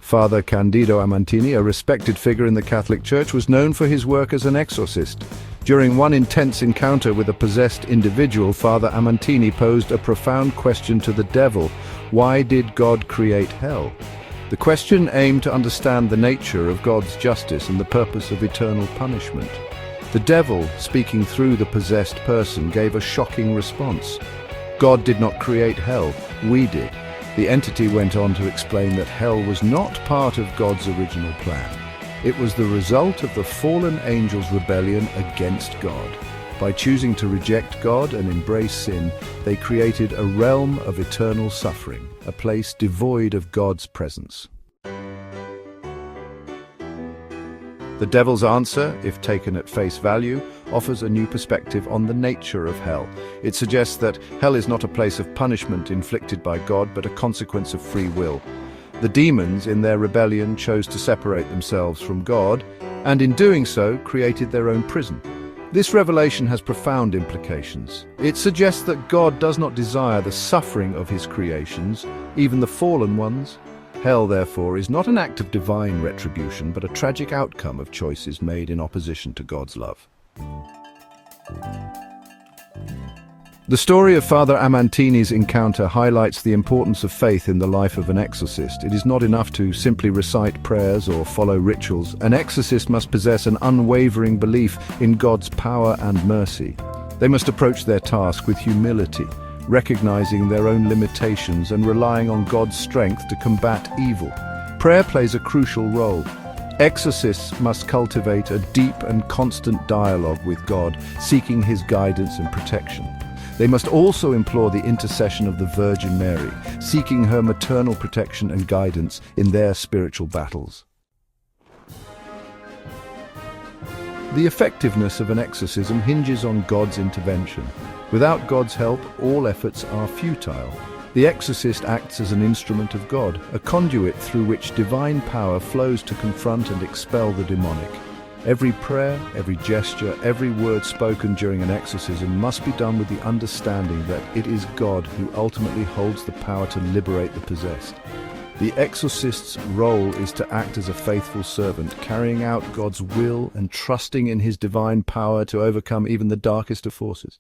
Father Candido Amantini, a respected figure in the Catholic Church, was known for his work as an exorcist. During one intense encounter with a possessed individual, Father Amantini posed a profound question to the devil: why did God create hell? The question aimed to understand the nature of God's justice and the purpose of eternal punishment. The devil, speaking through the possessed person, gave a shocking response. God did not create hell, we did. The entity went on to explain that hell was not part of God's original plan. It was the result of the fallen angels' rebellion against God. By choosing to reject God and embrace sin, they created a realm of eternal suffering, a place devoid of God's presence. The devil's answer, if taken at face value, offers a new perspective on the nature of hell. It suggests that hell is not a place of punishment inflicted by God, but a consequence of free will. The demons, in their rebellion, chose to separate themselves from God, and in doing so, created their own prison. This revelation has profound implications. It suggests that God does not desire the suffering of his creations, even the fallen ones. Hell, therefore, is not an act of divine retribution, but a tragic outcome of choices made in opposition to God's love. The story of Father Amantini's encounter highlights the importance of faith in the life of an exorcist. It is not enough to simply recite prayers or follow rituals. An exorcist must possess an unwavering belief in God's power and mercy. They must approach their task with humility, recognizing their own limitations and relying on God's strength to combat evil. Prayer plays a crucial role. Exorcists must cultivate a deep and constant dialogue with God, seeking his guidance and protection. They must also implore the intercession of the Virgin Mary, seeking her maternal protection and guidance in their spiritual battles. The effectiveness of an exorcism hinges on God's intervention. Without God's help, all efforts are futile. The exorcist acts as an instrument of God, a conduit through which divine power flows to confront and expel the demonic. Every prayer, every gesture, every word spoken during an exorcism must be done with the understanding that it is God who ultimately holds the power to liberate the possessed. The exorcist's role is to act as a faithful servant, carrying out God's will and trusting in his divine power to overcome even the darkest of forces.